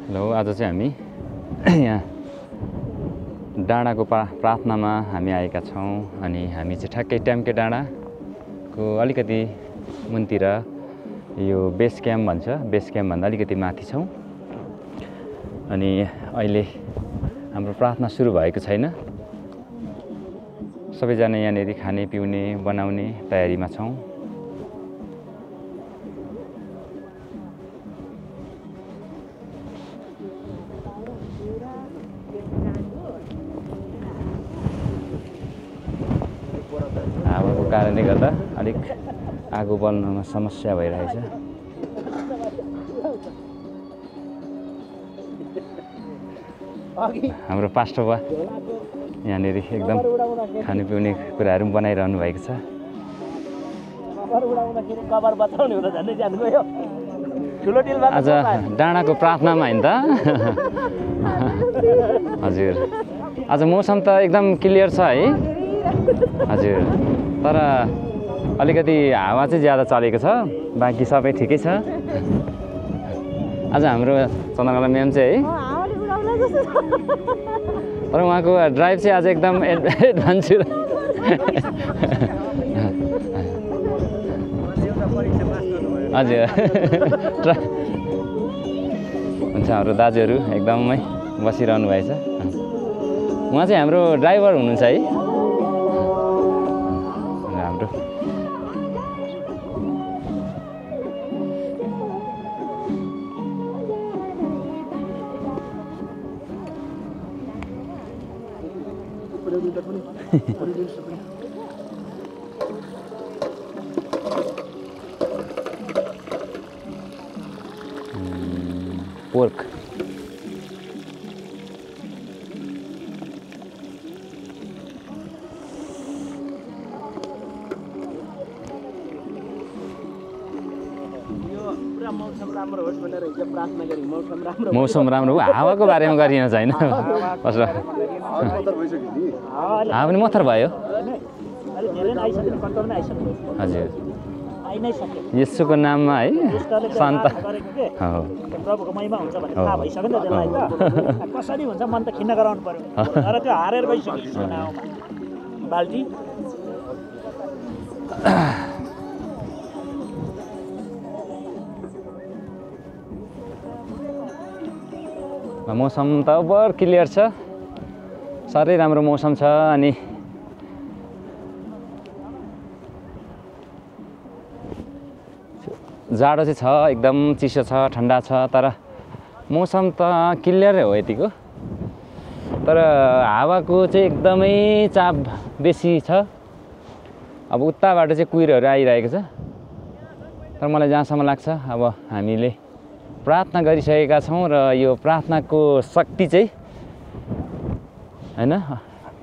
Hello, आज चाहिँ हामी यहाँ डाँडाको प्रार्थनामा हामी आएका छौँ। अनि हामी चाहिँ ठ्याक्कै ट्याम्के डाँडाको अलिकति मुनतिर यो बेस क्याम्प भन्छ, बेस क्याम्पभन्दा अलिकति माथि छौँ। अनि अहिले हाम्रो प्रार्थना सुरु भएको छैन, सबैजना यहाँनिर खाने पिउने बनाउने तयारीमा छौँ। हावाको कारणले गर्दा अलिक आगो बल्नमा समस्या भइरहेछ। हाम्रो पास्टर बा यहाँनिर एकदम खाने पिउने कुराहरू पनि बनाइरहनु भएको छ। आज डाँडाको प्रार्थनामा होइन त? हजुर, आज मौसम त एकदम क्लियर छ है? हजुर, तर अलिकति हावा चाहिँ ज्यादा चलेको छ, बाँकी सबै ठिकै छ। आज हाम्रो चन्द्रकला म्याम चाहिँ है, तर उहाँको ड्राइभ चाहिँ आज एकदम एडभान्चर। हजुर, हुन्छ, हाम्रो दाजुहरू एकदमै बसिरहनु भएछ। उहाँ चाहिँ हाम्रो ड्राइभर हुनुहुन्छ है? हाम्रो पोर्क मौसम राम्रो हो, हावाको बारेमा गरिन छैन। हावा पनि मथर भयो। हजुर, येशूको नाममा है, शान्त प्रभुको महिमा हुन्छ भन्ने थाहा भइसक्यो नि त त्यसलाई त। कसरी हुन्छ मन त खिन्न गराउनु पर्यो, तर त्यो हारेर गइसक्यो यसको नाउँमा। बाल्टी मौसम त बर क्लियर छ, साह्रै राम्रो मौसम छ। अनि जाडो चाहिँ छ, एकदम चिसो छ, ठन्डा छ, तर मौसम त क्लियरै हो यतिको। तर हावाको चाहिँ एकदमै चाप बेसी छ। अब उताबाट चाहिँ कुहिरोहरू आइरहेको छ। तर मलाई जहाँसम्म लाग्छ, अब हामीले प्रार्थना गरिसकेका छौँ र यो प्रार्थनाको शक्ति चाहिँ होइन,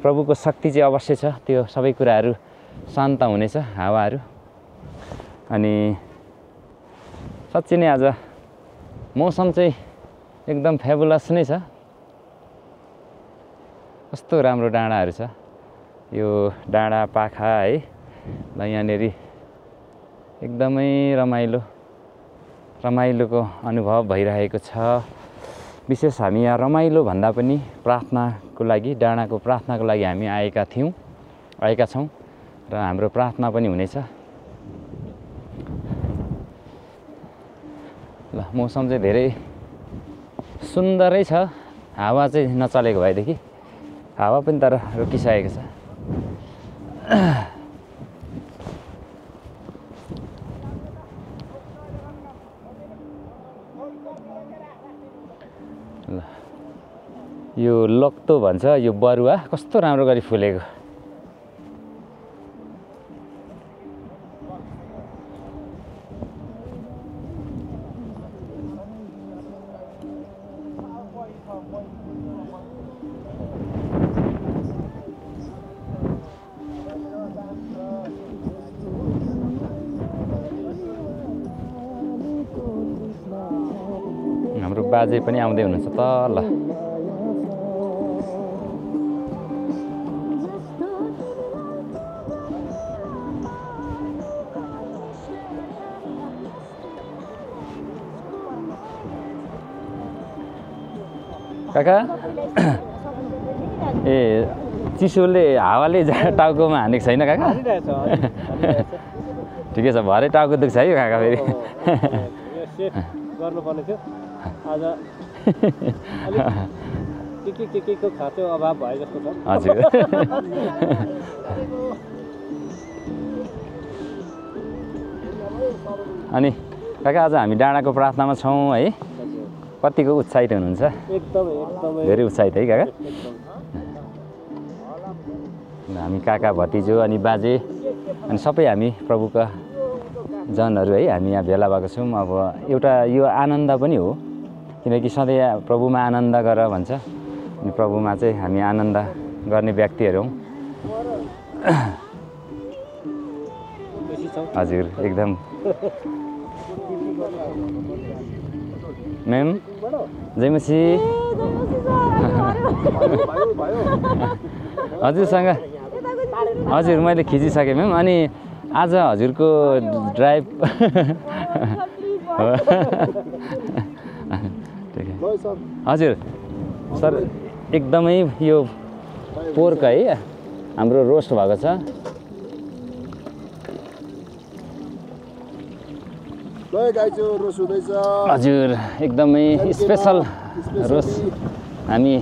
प्रभुको शक्ति चाहिँ अवश्य छ। त्यो सबै कुराहरू शान्त हुनेछ, हावाहरू। अनि साँच्चै नै आज मौसम चाहिँ एकदम फेबुलस नै छ। कस्तो राम्रो डाँडाहरू छ, यो डाँडा पाखा है। ल यहाँनिर एकदमै रमाइलोको अनुभव भइरहेको छ। विशेष हामी यहाँ रमाइलो भन्दा पनि प्रार्थनाको लागि, डाँडाको प्रार्थनाको लागि हामी आएका छौँ र हाम्रो प्रार्थना पनि हुनेछ। ल मौसम चाहिँ धेरै सुन्दरै छ। हावा चाहिँ नचलेको भएदेखि, हावा पनि तर रोकिसकेको छ। ल यो लक्तो भन्छ, यो बरुवा कस्तो राम्रो गरी फुलेको। हाम्रो बाजे पनि आउँदै हुनुहुन्छ तल। काका ए चिसोले हावाले टाउकोमा हानेको छैन काका ठिकै छ भरे टाउको दुख्छ है काका फेरि गर्नुपर्ने थियो आज के खाँचो अभाव भयो जस्तो छ हजुर अनि काका आज हामी डाँडाको प्रार्थनामा छौँ है कतिको उत्साहित हुनुहुन्छ एकदमै धेरै उत्साहित है काका हामी काका भतिजो अनि बाजे अनि सबै हामी प्रभुका जनहरू है हामी यहाँ भेला भएको छौँ अब एउटा यो आनन्द पनि हो किनकि सधैँ प्रभुमा आनन्द गर भन्छ अनि प्रभुमा चाहिँ हामी आनन्द गर्ने व्यक्तिहरू हौँ हजुर एकदम म्याम जयमसी हजुरसँग हजुर मैले खिचिसकेँ म्याम अनि आज हजुरको ड्राइभ हजुर सर एकदमै यो पोर्क है हाम्रो रोस्ट भएको छ हजुर एकदमै स्पेसल रोस्ट हामी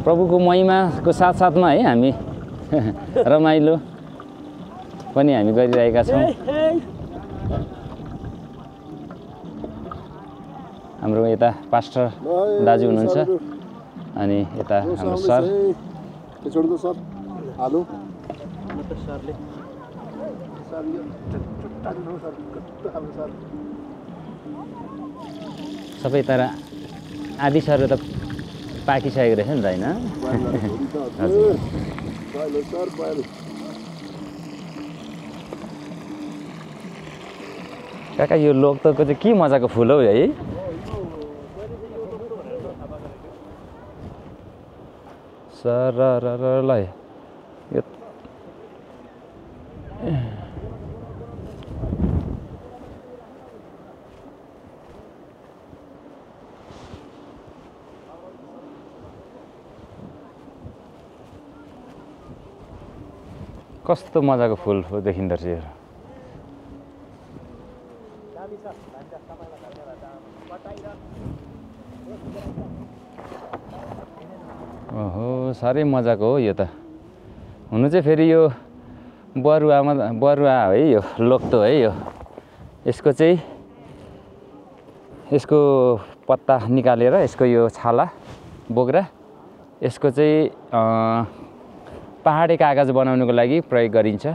प्रभुको महिमाको साथसाथमा है हामी रमाइलो पनि हामी गरिरहेका छौँ हाम्रो यता पास्टर दाजु हुनुहुन्छ अनि यता हाम्रो सर सबै तर आदि सर त पाकिसकेको रहेछ नि त होइन काका यो लोकतको चाहिँ के मजाको फुल हौ है सरररल यो कस्तो मजाको फुल देखिँदो रहेछ यो ओहो साह्रै मजाको हो यो त हुनु चाहिँ फेरि यो बरुवा है यो लोक्तो है यो यसको पत्ता निकालेर यसको यो छाला बोक्रा यसको चाहिँ पहाडे कागज बनाउनुको लागि प्रयोग गरिन्छ